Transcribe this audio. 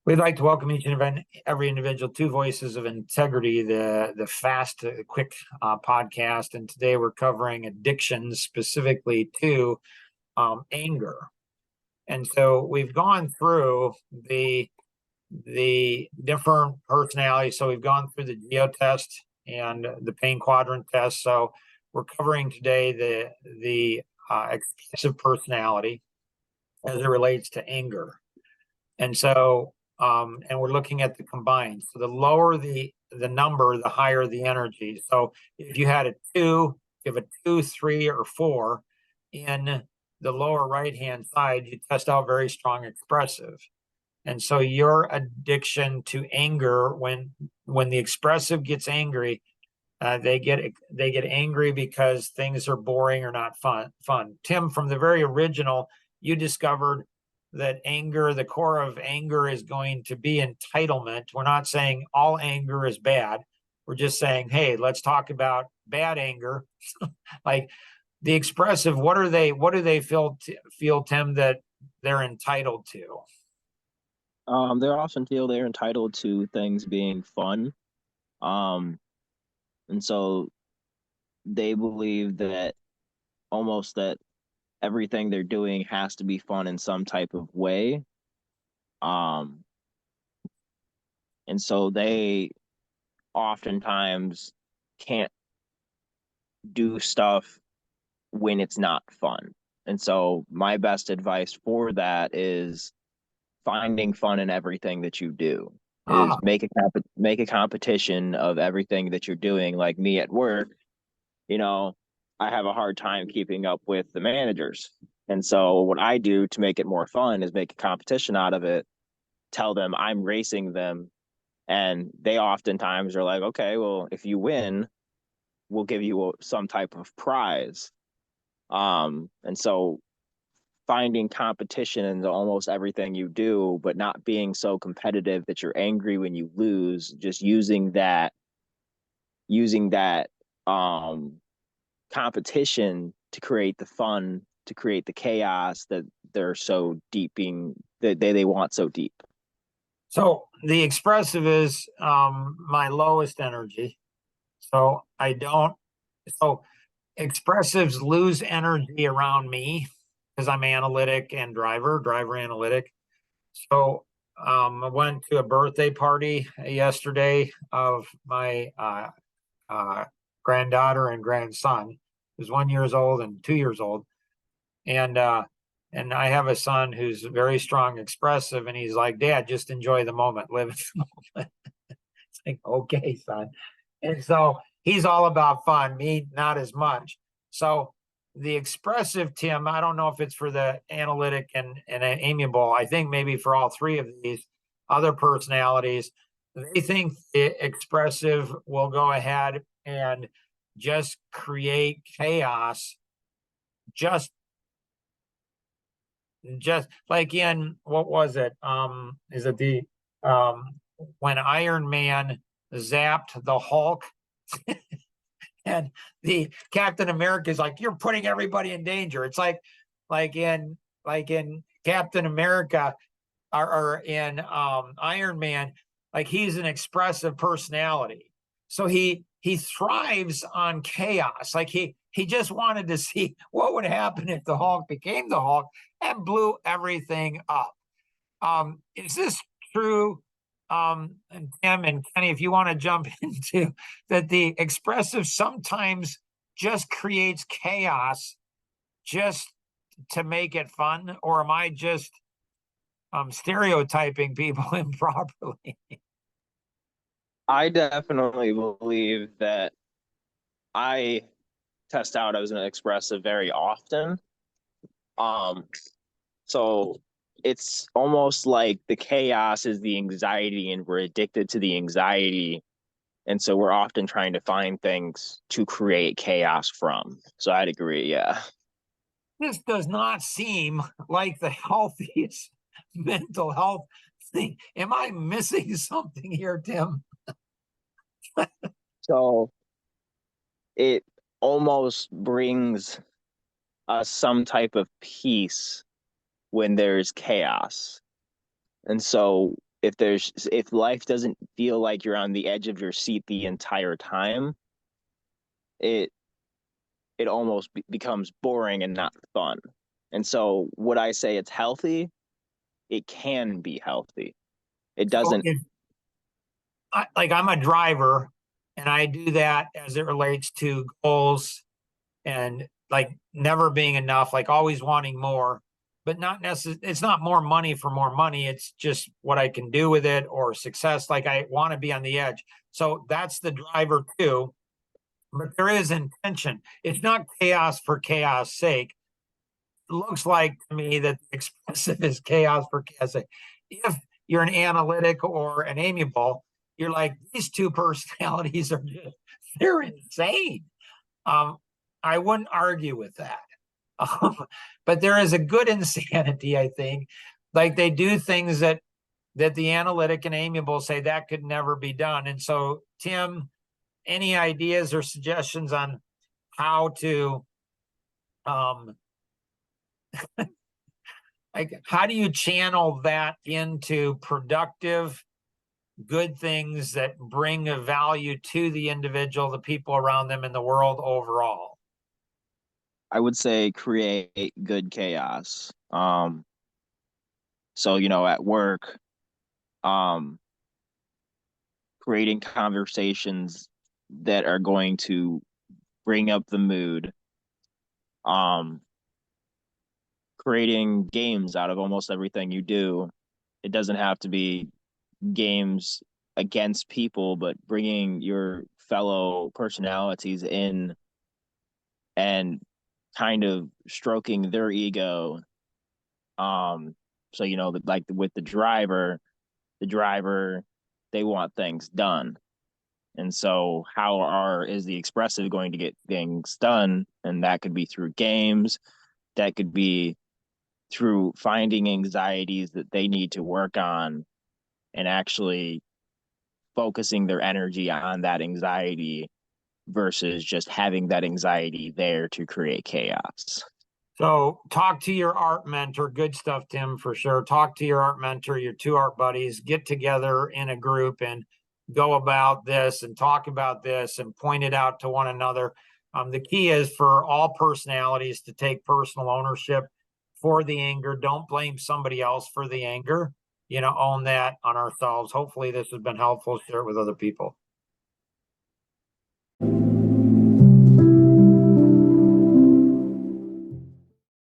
We'd like to welcome each and every individual to Voices of Integrity, the fast, quick podcast. And today we're covering addictions, specifically to anger. And so we've gone through the different personalities. So we've gone through the Geo test and the pain quadrant test. So we're covering today the expressive personality as it relates to anger. And so and we're looking at the combined. So the lower the number, the higher the energy. So if you had a two, you have a 2, 3, or 4 in the lower right hand side, you test out very strong expressive. And so your addiction to anger, when the expressive gets angry, they get angry because things are boring or not fun. Tim, from the very original, you discovered that anger, the core of anger, is going to be entitlement. We're not saying all anger is bad. We're just saying, hey, let's talk about bad anger. Like the expressive, what do they feel, Tim, that they're entitled to? They often feel they're entitled to things being fun. Um, and so they believe that almost that everything they're doing has to be fun in some type of way. Um, and so they oftentimes can't do stuff when it's not fun. And so my best advice for that is finding fun in everything that you do. Is Ah, make a competition of everything that you're doing. Like me at work, you know, I have a hard time keeping up with the managers. And so what I do to make it more fun is make a competition out of it, tell them I'm racing them, and they oftentimes are like, okay, well, if you win, we'll give you some type of prize. And so finding competition in almost everything you do, but not being so competitive that you're angry when you lose, just using that um competition to create the fun, to create the chaos that they're so deep being that they want so deep. so the expressive is my lowest energy. So I don't. So expressives lose energy around me because I'm analytic and driver analytic. So I went to a birthday party yesterday of my uh, granddaughter and grandson, who's 1 years old and 2 years old, and I have a son who's very strong expressive, and he's like, "Dad, just enjoy the moment, live in the moment." It's like, okay, son. And so he's all about fun, me, not as much. So the expressive, Tim, I don't know if it's for the analytic and amiable. I think maybe for all three of these other personalities, they think the expressive will go ahead and just create chaos, just just like in what was it? Is it the when Iron Man zapped the Hulk and the Captain America is like, you're putting everybody in danger. It's like in like in Captain America or in Iron Man, like he's an expressive personality. So he thrives on chaos. Like he just wanted to see what would happen if the Hulk became the Hulk and blew everything up. Is this true? And Tim and Kenny, if you want to jump into that, the expressive sometimes just creates chaos just to make it fun, or am I just stereotyping people improperly? I definitely believe that I test out as an expressive very often. Um, so it's almost like the chaos is the anxiety, and we're addicted to the anxiety. And so we're often trying to find things to create chaos from. So I'd agree, yeah. This does not seem like the healthiest mental health thing. Am I missing something here, Tim? So it almost brings us some type of peace when there's chaos. And so if life doesn't feel like you're on the edge of your seat the entire time, it it almost becomes boring and not fun. And so would I say it's healthy? It can be healthy. It So doesn't. if like I'm a driver and I do that as it relates to goals and like never being enough, like always wanting more, but not necessarily, it's not more money for more money. It's just what I can do with it or success. Like I want to be on the edge. So that's the driver too. But there is intention. It's not chaos for chaos sake. It looks like to me that expressive is chaos for chaos sake. If you're an analytic or an amiable, you're like, these two personalities are just, they're insane. Um, I wouldn't argue with that. Um, but there is a good insanity, I think. Like they do things that the analytic and amiable say that could never be done. And so, Tim, any ideas or suggestions on how to um like how do you channel that into productive good things that bring a value to the individual, the people around them, in the world overall? I would say create good chaos. So at work, um, creating conversations that are going to bring up the mood. Um, Creating games out of almost everything you do. It doesn't have to be games against people, but bringing your fellow personalities in and kind of stroking their ego. Um, so like with the driver, they want things done. And so is the expressive going to get things done? And that could be through games, that could be through finding anxieties that they need to work on and actually focusing their energy on that anxiety versus just having that anxiety there to create chaos. So talk to your art mentor. Good stuff, Tim, for sure. Talk to your art mentor, your two art buddies, get together in a group and go about this and talk about this and point it out to one another. The key is for all personalities to take personal ownership for the anger. Don't blame somebody else for the anger. Own that on ourselves. Hopefully, this has been helpful. Share it with other people.